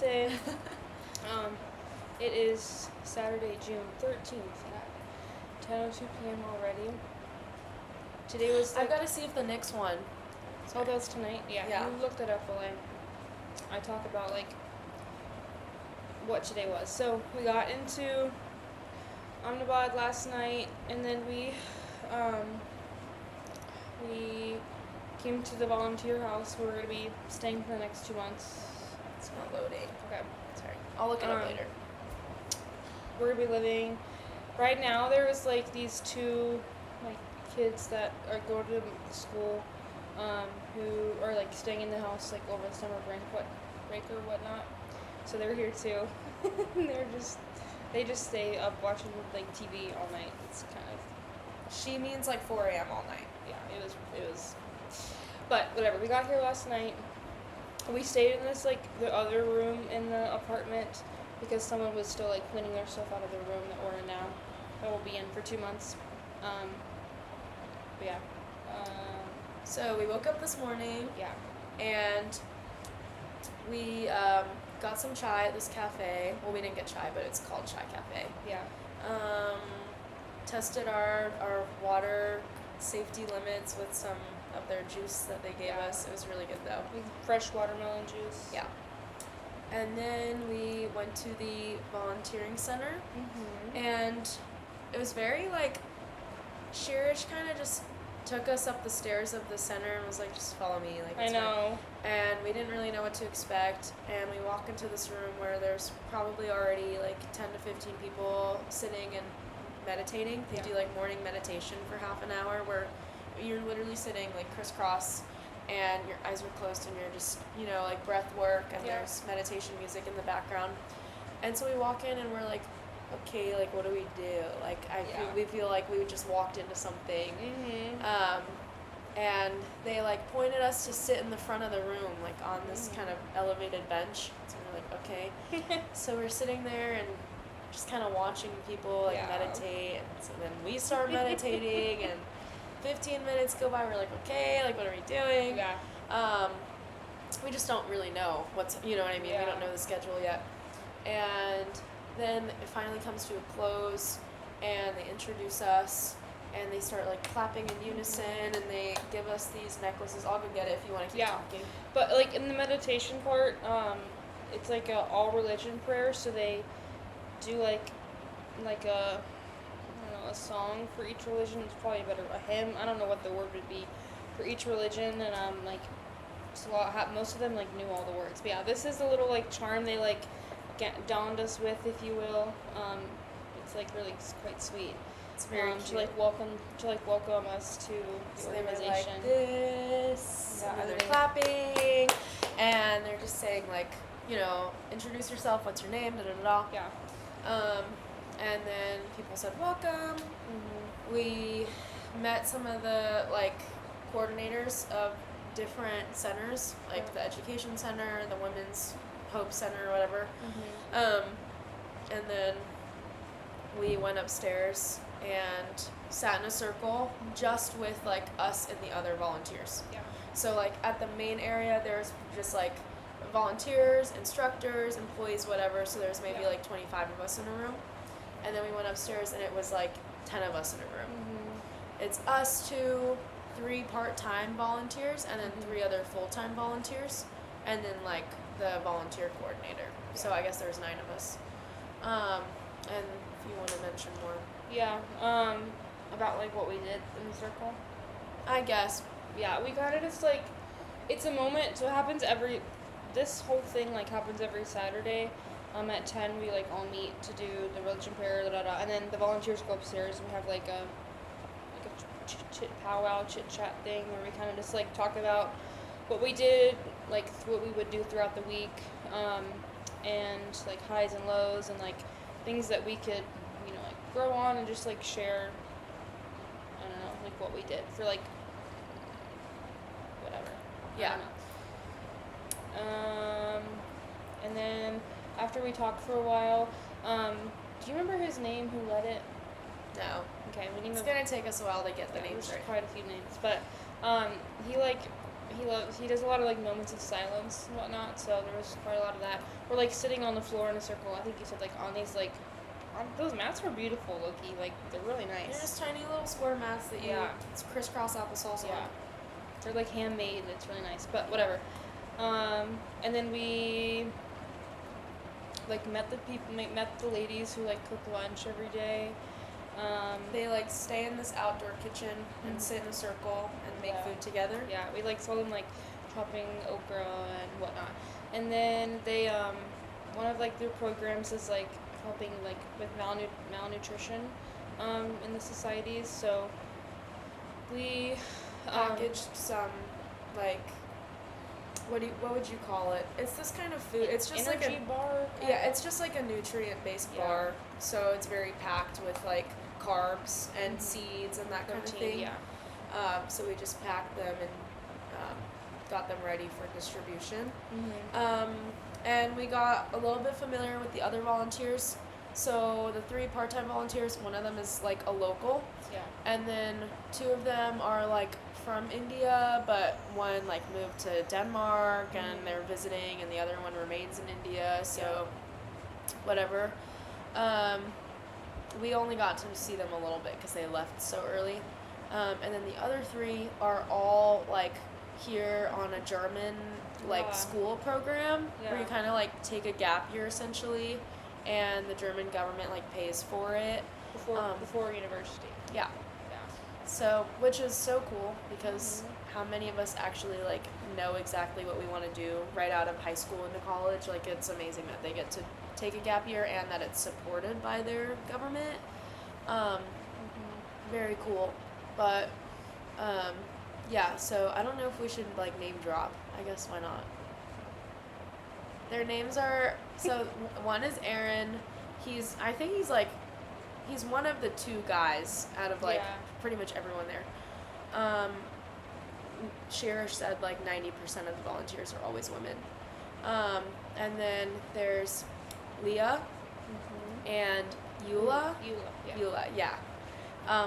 Wednesday. It is Saturday, June 13th at 10:02 p.m. already. Today was I've got to see if the Knicks won. Oh, that's tonight? Yeah. Yeah. You looked it up while I talk about, like, what today was. So, we got into Ahmedabad last night, and then we came to the volunteer house where we're going to be staying for the next 2 months. It's not loading. Okay. Sorry. I'll look it up later. We're going to be living... Right now, there's, like, these two, like, kids that are going to school who are, like, staying in the house, like, over the summer break or whatnot. So they're here, too. And they just stay up watching, like, TV all night. It's kind of... She means like 4 a.m. all night. Yeah, it was... But, whatever. We got here last night. We stayed in this, like, the other room in the apartment because someone was still, like, cleaning their stuff out of the room that we're in now. That we'll be in for 2 months. But yeah. So we woke up this morning. Yeah. And we got some chai at this cafe. Well, we didn't get chai, but it's called Chai Cafe. Yeah. Tested our water safety limits with some of their juice that they gave us. It was really good, though. Fresh watermelon juice. Yeah. And then we went to the volunteering center. Mm-hmm. And it was very, like, Shirish kind of just took us up the stairs of the center and was like, just follow me. Like, I know. fine. And we didn't really know what to expect. And we walk into this room where there's probably already, like, 10 to 15 people sitting and meditating. They do, like, morning meditation for half an hour where you're literally sitting, like, crisscross and your eyes are closed and you're just, like, breath work and there's meditation music in the background. And so we walk in and we're like, okay, like, what do we do? Like, we feel like we just walked into something. Mm-hmm. And they, like, pointed us to sit in the front of the room, like, on this kind of elevated bench. So we're like, okay. So we're sitting there and just kind of watching people, like, meditate. And so then we start meditating and 15 minutes go by. We're like, okay, like, what are we doing? Yeah. We just don't really know what's, you know what I mean? Yeah. We don't know the schedule yet. And then it finally comes to a close, and they introduce us, and they start, like, clapping in unison, and they give us these necklaces. I'll go get it if you want to keep talking. But, like, in the meditation part, it's, like, a all-religion prayer, so they do, like a, I don't know, a song for each religion. It's probably better, a hymn. I don't know what the word would be for each religion, and, like, so most of them, like, knew all the words. But, yeah, this is a little, like, charm they, like, donned us with, if you will. It's, like, really quite sweet. It's very cute. To welcome us to the organization. They were like this, Yeah, and they're clapping, and they're just saying, like, introduce yourself, what's your name, da-da-da-da. Yeah. And then people said welcome. Mm-hmm. We met some of the, like, coordinators of different centers, like the education center, the women's Hope Center or whatever. Mm-hmm. And then we went upstairs and sat in a circle just with, like, us and the other volunteers. Yeah. So, like, at the main area, there's just, like, volunteers, instructors, employees, whatever. So there's maybe, like, 25 of us in a room. And then we went upstairs and it was, like, 10 of us in a room. Mm-hmm. It's us 3 part-time volunteers, and then 3 other full-time volunteers, and then, like, the volunteer coordinator. So I guess there's 9 of us. And if you want to mention more. Yeah. About, like, what we did in the circle. I guess. Yeah, we got it. It's, like, it's a moment. So it happens this whole thing, like, happens every Saturday. At 10, we, like, all meet to do the religion prayer, da-da-da. And then the volunteers go upstairs and we have, like, a powwow, chit-chat thing where we kind of just, like, talk about what we did, like, what we would do throughout the week, and, like, highs and lows and, like, things that we could, like, grow on and just, like, share, I don't know, like, what we did for, like, whatever. Yeah. I don't know. And then after we talked for a while, do you remember his name who led it? No. Okay, It's going to take us a while to get the names there's right. quite a few names, but he does a lot of like moments of silence and whatnot. So there was quite a lot of that. We're like sitting on the floor in a circle. I think you said like on these like those mats were beautiful, Loki. Like they're really They're nice. just tiny little square mats that you it's crisscross applesauce Yeah. on. They're like handmade. And it's really nice. But whatever. And then we like met the ladies who like cook lunch every day. They like stay in this outdoor kitchen Mhm. and sit in a circle and make Yeah. food together. Yeah, we like saw them like chopping okra and whatnot. And then they one of like their programs is like helping like with malnutrition in the societies. So we Packaged some like what would you call it? It's this kind of food. It's just like energy a bar. yeah, it's just like a nutrient based Yeah. bar. So it's very packed with like carbs and Mhm. seeds and that kind of Protein, thing. yeah. So we just packed them and got them ready for distribution. Mm-hmm. And we got a little bit familiar with the other volunteers. So the 3 part-time volunteers, one of them is like a local, Yeah. and then 2 of them are like from India, but one like moved to Denmark and Mhm. they're visiting, and the other one remains in India. So whatever. We only got to see them a little bit because they left so early. And then the other 3 are all like here on a German like Yeah. school program where Yeah. you kind of like take a gap year essentially, and the German government like pays for it. Before university. Yeah. Yeah. So, which is so cool because Mhm. how many of us actually like know exactly what we want to do right out of high school into college? Like it's amazing that they get to take a gap year and that it's supported by their government. Very cool. But yeah, so I don't know if we should like name drop. I guess why not? Their names are so one is Aaron. I think he's one of the 2 guys out of like Yeah. pretty much everyone there. Sherish said like 90% of the volunteers are always women. And then there's Leah Mm-hmm. and Eula. Yeah. Eula, yeah.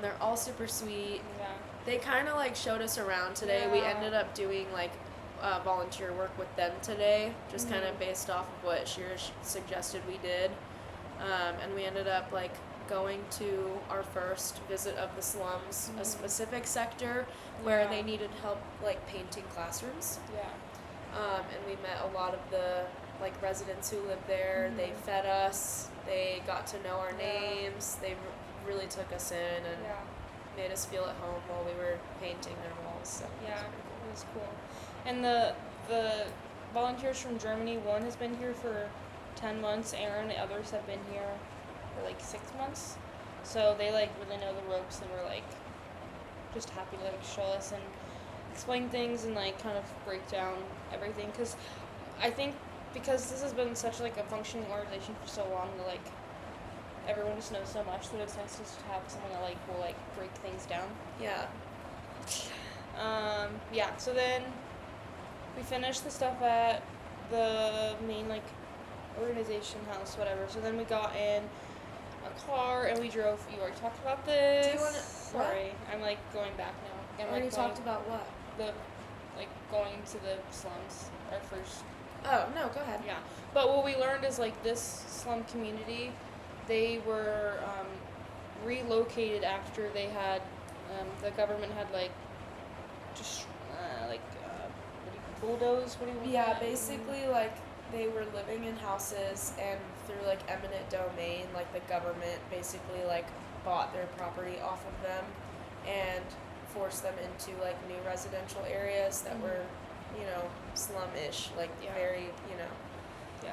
They're all super sweet. Yeah. They kind of like showed us around today. We Yeah. ended up doing like volunteer work with them today, just kind Mhm. of based off of what Shirish suggested we did. And we ended up like going to our first visit of the slums, a Mhm. specific sector where Yeah. they needed help like painting classrooms. Yeah. And we met a lot of the like residents who lived there. They Mhm. fed us. They got to know our Yeah. names. They really took us in and Yeah. made us feel at home while we were painting their walls. So it was Yeah. pretty cool. It was cool. And the volunteers from Germany, one has been here for 10 months. Aaron, the others have been here for like 6 months. So they like really know the ropes and were like just happy to like show us and explain things and like kind of break down everything. Because I think because this has been such like a functioning organization for so long, that like everyone just knows so much that it's nice just to have someone that like will like break things down. Yeah. Yeah, so then we finished the stuff at the main like organization house, whatever. So then we got in a car and we drove. You already talked about this. Do you wanna- what? Sorry, I'm like going back now. I'm Already like talked about what? the like going to the slums. Our first. Oh no, go ahead. Yeah, but what we learned is like this slum community, they were relocated after they had the government had like just bulldoze. What do you want Yeah, that? basically like they were living in houses and through like eminent domain, like the government basically like bought their property off of them and forced them into like new residential areas that Mhm. were, you know, slum-ish, like Yeah. very, you know, Yeah.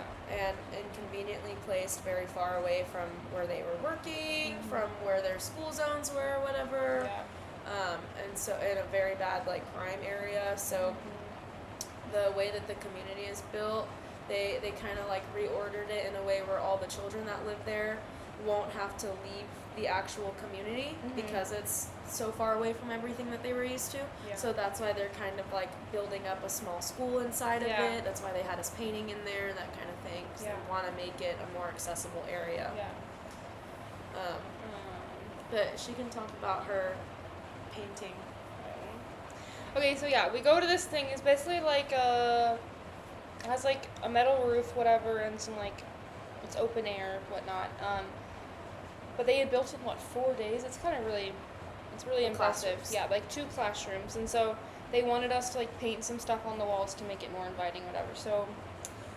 and inconveniently placed very far away from where they were working, Mhm. from where their school zones were or whatever. Yeah. And so in a very bad like crime area. So the way that the community is built, they kind of like reordered it in a way where all the children that live there won't have to leave the actual community Mhm. because it's so far away from everything that they were used to. Yeah. So that's why they're kind of like building up a small school inside Yeah. of it. That's why they had us painting in there, that kind of thing. 'Cause Yeah. they want to make it a more accessible area. Yeah. But she can talk about her painting. Okay, so yeah, we go to this thing. It's basically like it has like a metal roof, whatever, and some like it's open air, whatnot. But they had built it in what 4 days. It's really The impressive. classrooms. Yeah, like 2 classrooms, and so they wanted us to like paint some stuff on the walls to make it more inviting, whatever. So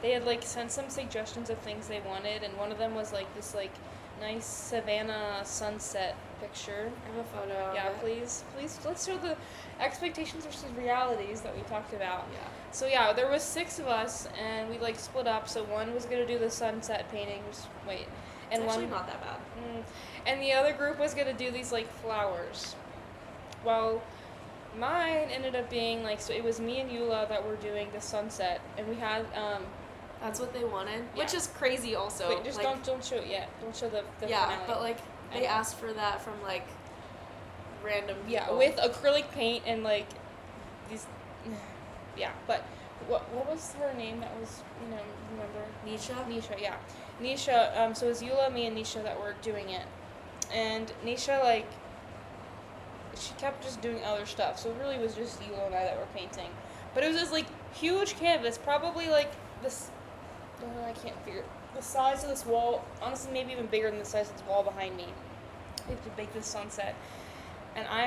they had like sent some suggestions of things they wanted, and one of them was like this like nice Savannah sunset picture. I have a photo. Of Yeah, it. please, let's show the expectations versus realities that we talked about. Yeah. So yeah, there was 6 of us, and we like split up. So one was gonna do the sunset paintings. Wait, and It's actually one, not that bad. and the other group was gonna do these like flowers. Well, mine ended up being like, so it was me and Eula that were doing the sunset, and we had That's what they wanted, which Yeah. is crazy. Also, wait, just like, don't show it yet. Don't show the yeah, finale. but like I they know. asked for that from like random people. Yeah, with acrylic paint and like these. Yeah, but what was her name? That was remember Nisha. Nisha. Yeah, Nisha. So it was Eula, me, and Nisha that were doing it, and Nisha like she kept just doing other stuff. So it really was just Eula and I that were painting, but it was this like huge canvas, probably like this. I can't figure the size of this wall. Honestly, maybe even bigger than the size of this wall behind me. We have to make this sunset. And I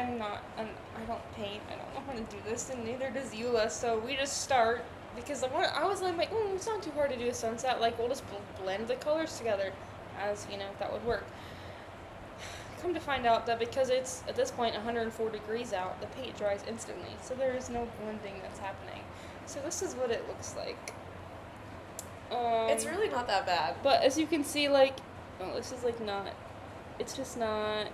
don't paint, I don't know how to do this, and neither does Eula, so we just start, because I was like, it's not too hard to do a sunset, like, we'll just blend the colors together, as, that would work. Come to find out that because it's, at this point, 104 degrees out, the paint dries instantly, so there is no blending that's happening. So this is what it looks like. It's really not that bad. But as you can see, like, this is like not. It's just not.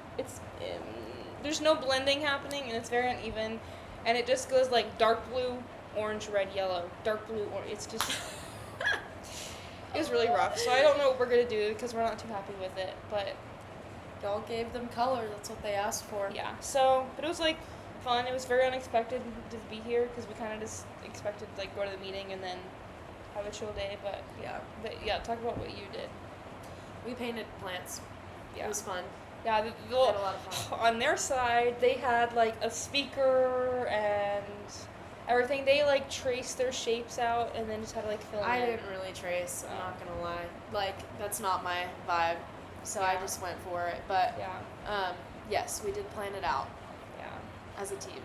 There's no blending happening, and it's very uneven, and it just goes like dark blue, orange, red, yellow, dark blue, or it's just. It was really rough. So I don't know what we're gonna do because we're not too happy with it, but Y'all gave them color. That's what they asked for. yeah. So, but it was like fun. It was very unexpected to be here because we kind of just expected to like go to the meeting and then have a chill day, but yeah, talk about what you did. We painted plants. Yeah. It was fun. Yeah, We had a lot of fun. on their side, they had like a speaker and everything. They like traced their shapes out and then just had to like fill I in. didn't really trace. I'm Oh. not gonna lie. Like that's not my vibe. So I Yeah. just went for it. But Yeah, yes, we did plan it out yeah, as a team.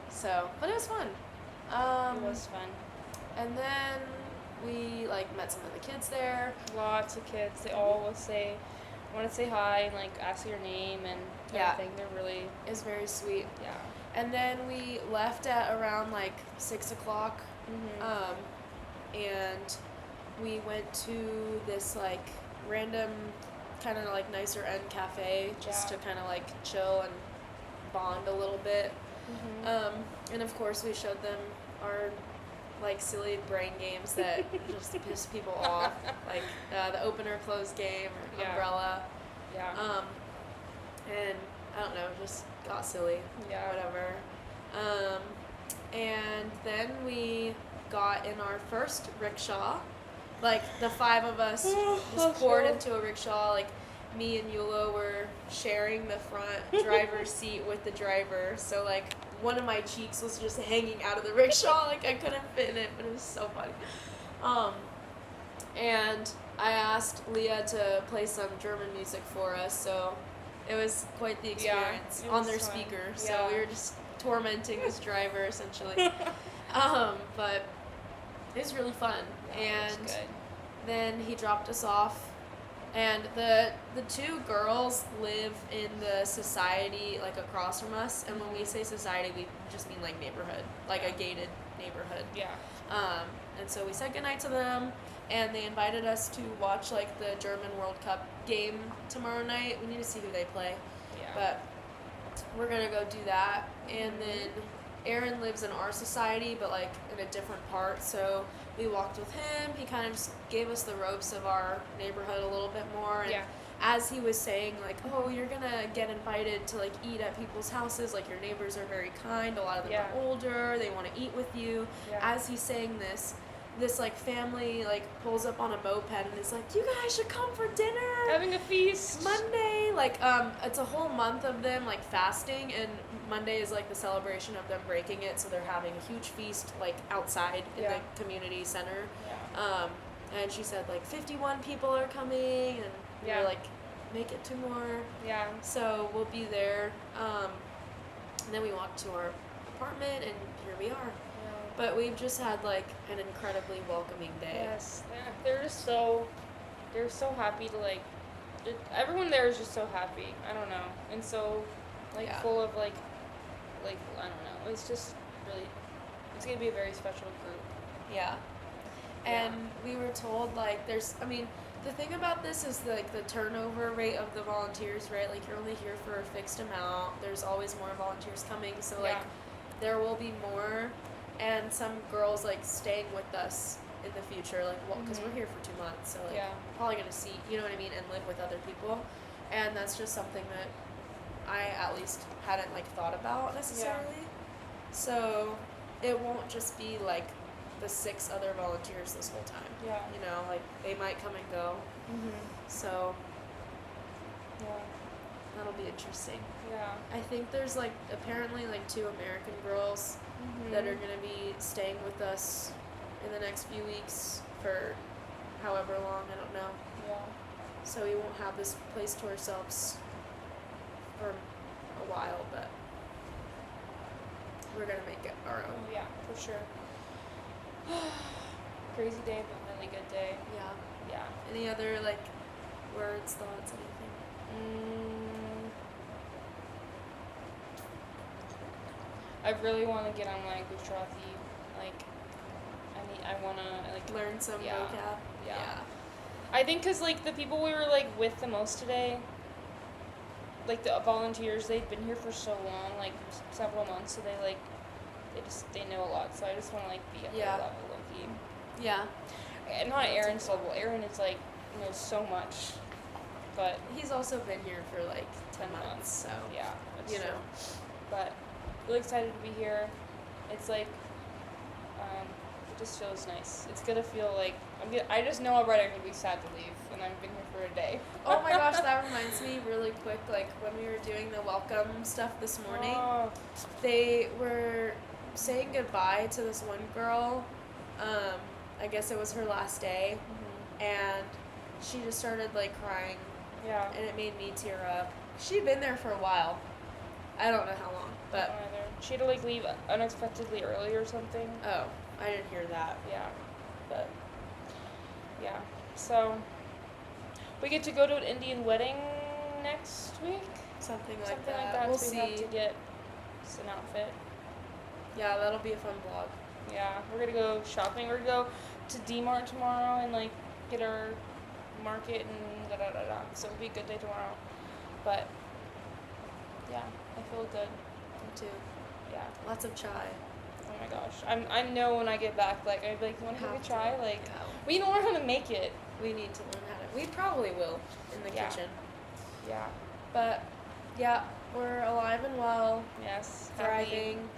So, but it was fun. it was fun. And then we like met some of the kids there. Lots of kids. They all want to say hi and like ask your name and Yeah. everything. They're really It was very sweet. yeah. And then we left at around like 6:00. Mm-hmm. And we went to this like random kind of like nicer end cafe just Yeah. to kind of like chill and bond a little bit. Mm-hmm. And of course we showed them our like silly brain games that just piss people off, like the opener close game or Yeah. umbrella. Yeah. And I don't know, just got silly. Yeah. Whatever. And then we got in our first rickshaw. Like the 5 of us just poured into a rickshaw. Like me and Yulo were sharing the front driver's seat with the driver. So like one of my cheeks was just hanging out of the rickshaw. Like I couldn't fit in it, but it was so funny. And I asked Leah to play some German music for us. So it was quite the experience it on was their fun. speaker. Yeah. So we were just tormenting this driver essentially. But it was really fun. Yeah, it And was good. then he dropped us off. And the 2 girls live in the society like across from us. And when we say society, we just mean like neighborhood, like a gated neighborhood. Yeah. And so we said goodnight to them, and they invited us to watch like the German World Cup game tomorrow night. We need to see who they play, Yeah. but we're gonna go do that. And then Aaron lives in our society, but like in a different part. So we walked with him. He kind of just gave us the ropes of our neighborhood a little bit more. And Yeah. as he was saying, like, oh, you're gonna get invited to like eat at people's houses. Like your neighbors are very kind. A lot of them Yeah. are older. They want to eat with you. Yeah. As he's saying this like family like pulls up on a moped and is like, you guys should come for dinner Having a feast. Monday. apparently, like, it's a whole month of them, like, fasting, and Monday is, like, the celebration of them breaking it, so they're having a huge feast, like, outside in Yeah. the community center. Yeah. And she said, like, 51 people are coming, and we Yeah. were like, make it 2 more. Yeah. So we'll be there. And then we walked to our apartment, and here we are. Yeah. But we've just had, like, an incredibly welcoming day. Yes. They're just so. They're so happy to like. Everyone there is just so happy. I don't know, and so, like, Yeah. full of like I don't know. It's just really. It's gonna be a very special group. Yeah. Yeah. And we were told, like, I mean, the thing about this is, like, the turnover rate of the volunteers, right? Like, you're only here for a fixed amount. There's always more volunteers coming, so, like, Yeah. there will be more. And some girls, like, staying with us in the future, like, well, because Mhm. we're here for 2 months, so, like, Yeah. probably gonna see, you know what I mean, and live with other people. And that's just something that I, at least, hadn't, like, thought about necessarily. So, it won't just be, like, the 6 other volunteers this whole time. Yeah. You know, like, they might come and go. Mhm. So, Yeah. that'll be interesting. Yeah. I think there's, like, apparently, like, 2 American girls Mhm. that are gonna be staying with us in the next few weeks for however long, I don't know. Yeah. So we won't have this place to ourselves for a while, but we're gonna make it our own. Oh, yeah, for sure. Crazy day, but really good day. Yeah. Yeah. Any other, like, words, thoughts, anything? I really want to get on my Gujarati. Like, I want to, like, Learn some Yeah. vocab? Yeah. I think because, like, the people we were, like, with the most today, like, the volunteers, they've been here for so long, like, several months, so they know a lot, so I just want to, like, be at Yeah. their level, low-key. Yeah. And not Aaron's level. Aaron is, like, knows so much, but, He's also been here for, like, 10 10 months, months. so, yeah, that's you true. know. But really excited to be here. It's like, it just feels nice. It's gonna feel like I just know already I'm gonna be sad to leave, and I've been here for a day. Oh my gosh, that reminds me really quick, like, when we were doing the welcome stuff this morning, Oh, they were saying goodbye to this one girl. I guess it was her last day, and she just started, like, crying, yeah. and it made me tear up. She'd been there for a while. I don't know how long, but Either. She had to like leave unexpectedly early or something. oh, I didn't hear that. Yeah, but yeah. So we get to go to an Indian wedding next week. Something like Something that. like that. We'll so we see. have to get just an outfit. Yeah, that'll be a fun vlog. Yeah, we're gonna go shopping. We're gonna go to D-Mart tomorrow and like get our market and da da da da. So it'll be a good day tomorrow. But yeah, I feel good. Me too. Yeah. Lots of chai. Oh my gosh. I know when I get back, like I'd be like, want to Have have a to. try? Like Yeah. we don't know how to make it. We need to learn how to. We probably will in the Yeah. kitchen. Yeah. But yeah, we're alive and well, Yes. Happy. thriving.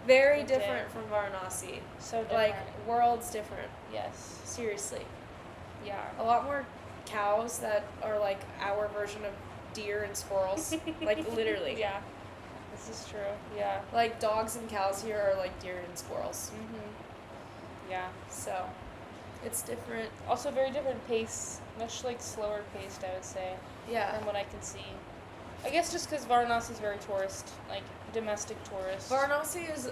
Very Good day. different from Varanasi. So different. Like, worlds different. yes. Seriously. Yeah. A lot more cows that are like our version of deer and squirrels. Like, literally. Yeah. This is true. Yeah. Like, dogs and cows here are like deer and squirrels. Yeah. So, it's different. Also very different pace. Much like slower paced, I would say, Yeah. from what I can see. I guess just because Varanasi is very tourist, like domestic tourist. Varanasi is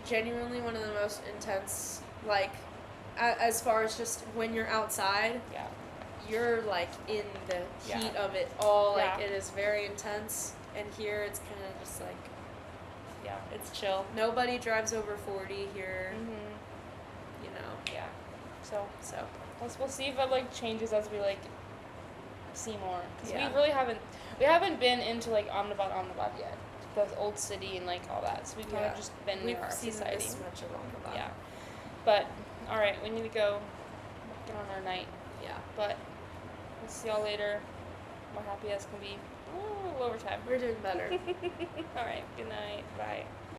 genuinely one of the most intense, like, as far as just when you're outside, Yeah. you're like in the Yeah. heat of it all. Like, Yeah. it is very intense. And here it's kind of just like, Yeah. it's chill. Nobody drives over 40 here, Mhm. you know. Yeah. So So, we'll see if it like changes as we like see more. Because Yeah. we haven't been into like Ahmedabad yet, the old city and like all that. So we've kind Yeah. of just been we've near our seen society. this much of Ahmedabad. Yeah. But all right, we need to go get on our night. Yeah. But we'll see y'all later. We're happy as can be. A little overtime. We're doing better. All right. Good night. Bye.